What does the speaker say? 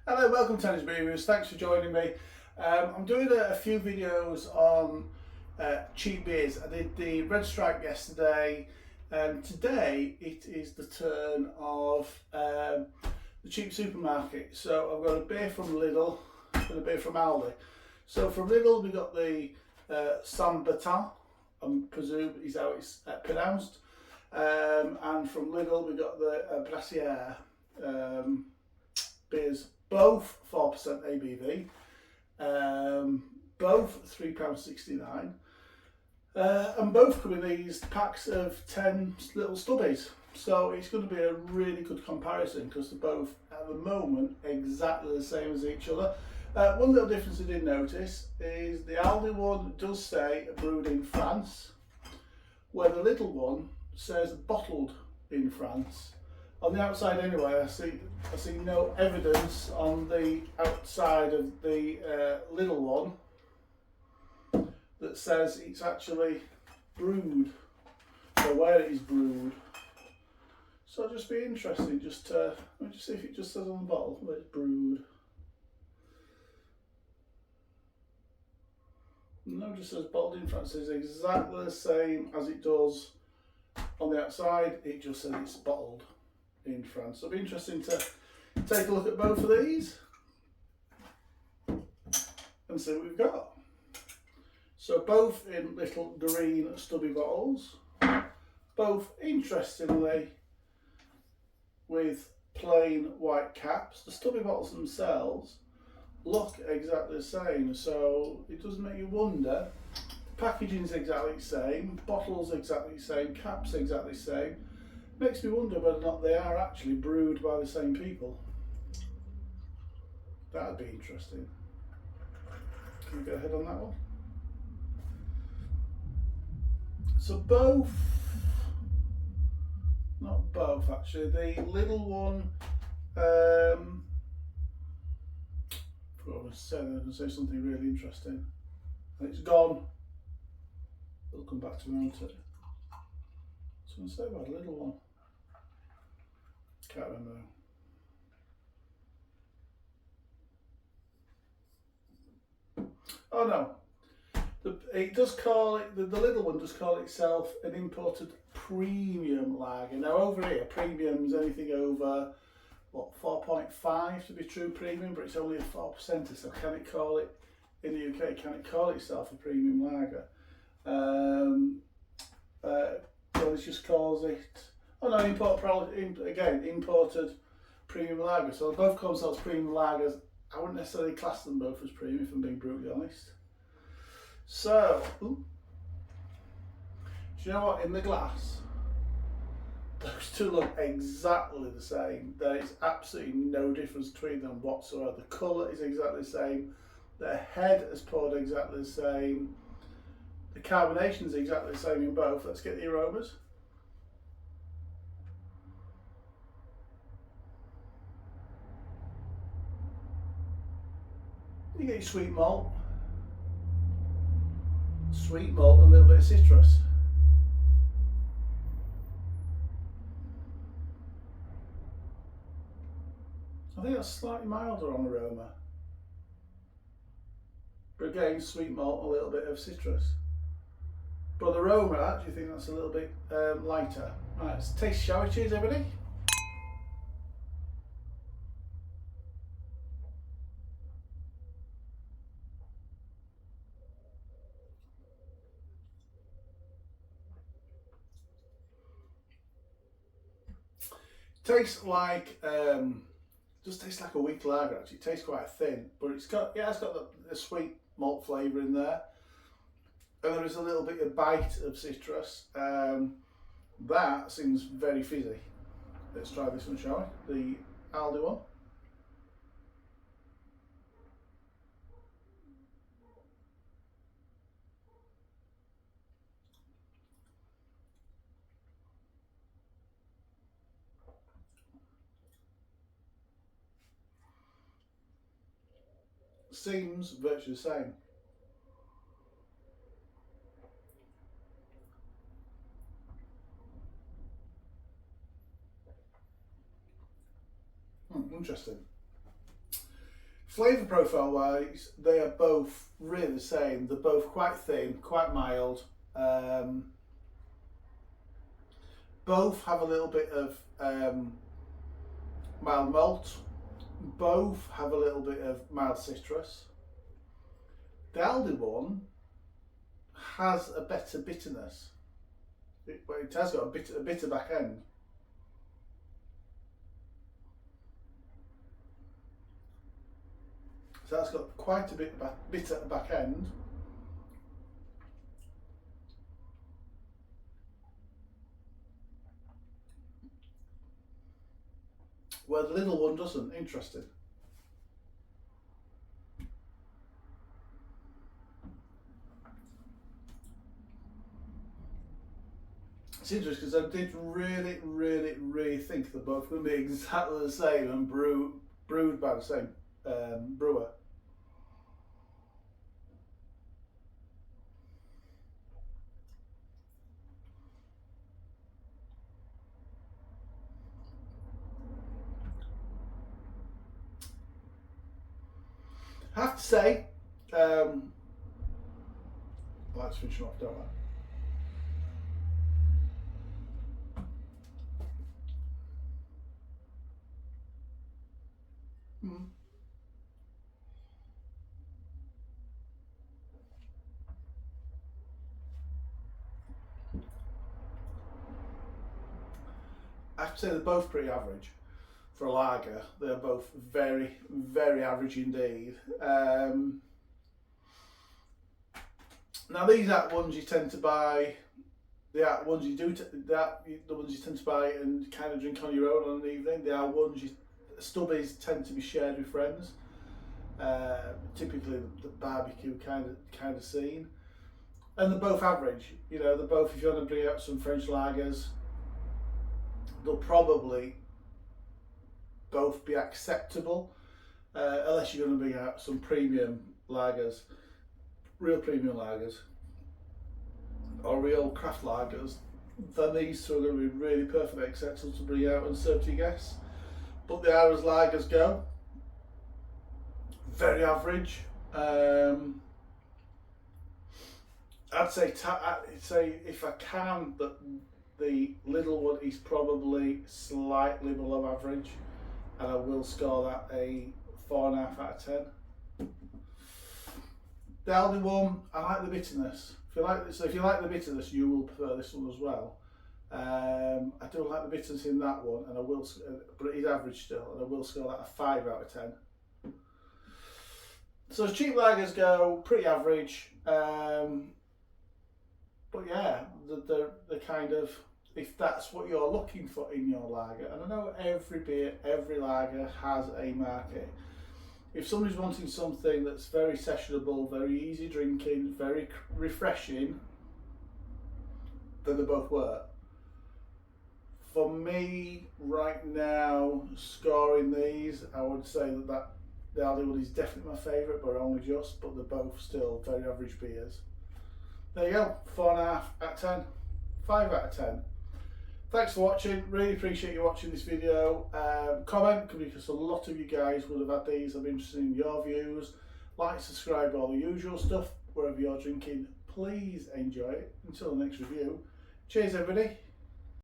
Hello, welcome to Tony's Reviews. Thanks for joining me. I'm doing a few videos on cheap beers. I did the Red Stripe yesterday, and today it is the turn of the cheap supermarket. So I've got a beer from Lidl and a beer from Aldi. So from Lidl we got the Sambutin, I presume is how it's pronounced, and from Lidl we got the Brassiere beers. Both 4% ABV, both £3.69, and both come in these packs of 10 little stubbies. So it's going to be a really good comparison because they're both at the moment exactly the same as each other. One little difference I did notice is the Aldi one does say brewed in France, where the Lidl one says bottled in France. On the outside anyway, I see no evidence on the outside of the Lidl one that says it's actually brewed, or where it is brewed. So it'll just be interesting, let me just see if it just says on the bottle where it's brewed. No, it just says bottled in France. It's exactly the same as it does on the outside, it just says it's bottled in France. So it'll be interesting to take a look at both of these and see what we've got. So both in little green stubby bottles, both interestingly with plain white caps. The stubby bottles themselves look exactly the same, so it does make you wonder. The packaging's exactly the same, bottles exactly the same, caps exactly the same. Makes me wonder whether or not they are actually brewed by the same people. That'd be interesting. Can we go ahead on that one? So both, not both actually, the Lidl one, I forgot what I was saying, I was going to say something really interesting. And it's gone. It'll come back to me, won't it? I was going to say about the Lidl one. Can't remember. Oh no, it does call it, the Lidl one does call itself an imported premium lager. Now over here, premium is anything over, what, 4.5 to be true premium, but it's only a 4%, so can it call it, in the UK, can it call itself a premium lager? Well, it just calls it, oh no, imported premium lager. So they both call themselves premium lagers. I wouldn't necessarily class them both as premium, if I'm being brutally honest. So, do you know what? In the glass, those two look exactly the same. There is absolutely no difference between them whatsoever. The colour is exactly the same. The head is poured exactly the same. The carbonation is exactly the same in both. Let's get the aromas. You get your sweet malt and a little bit of citrus. I think that's slightly milder on aroma. But again, sweet malt and a little bit of citrus. But the aroma, I actually think that's a little bit lighter. Right, let's taste, shall we? Cheers, everybody. Tastes like, just tastes like a weak lager actually. It tastes quite thin, but it's got the sweet malt flavour in there. And there is a little bit of bite of citrus. That seems very fizzy. Let's try this one, shall we? The Aldi one. Seems virtually the same. Interesting. Flavour profile wise, they are both really the same. They're both quite thin, quite mild. Both have a little bit of mild malt. Both have a little bit of mild citrus. The Aldi one has a better bitterness. It has got a bitter back end. So that's got quite a bit bitter back end. Where the Lidl one doesn't. Interesting. It's interesting because I did really think they're both going to be exactly the same and brewed by the same brewer. I have to say, let's finish off, don't I? I have to say they're both pretty average for a lager. They're both very average indeed. Now these are ones you tend to buy. They are ones you do. The ones you tend to buy and kind of drink on your own on an evening. They are ones stubbies tend to be shared with friends. Typically the barbecue kind of scene, and they're both average. You know, they're both. If you want to bring out some French lagers, they'll probably both be acceptable, unless you're going to bring out some premium lagers, real premium lagers, or real craft lagers. Then these two are going to be really perfectly acceptable to bring out and serve to your guests. But they are as lagers go. Very average. I'd say if I can, that the Lidl one is probably slightly below average, and I will score that a 4.5 out of 10. The Aldi one, I like the bitterness. If you like the bitterness, you will prefer this one as well. I do like the bitterness in that one, and I will, but it is average still, and I will score that a 5 out of 10. So as cheap lagers go, pretty average. But yeah, the kind of, if that's what you're looking for in your lager, and I know every beer, every lager has a market. If somebody's wanting something that's very sessionable, very easy drinking, very refreshing, then they both work. For me, right now, scoring these, I would say that the Aldi one is definitely my favourite, but only just, but they're both still very average beers. There you go, 4.5 out of 10, 5 out of 10. Thanks for watching, really appreciate you watching this video. Comment, because a lot of you guys would have had these. I'm interested in your views. Like, subscribe, all the usual stuff. Wherever you're drinking, please enjoy it. Until the next review, cheers everybody.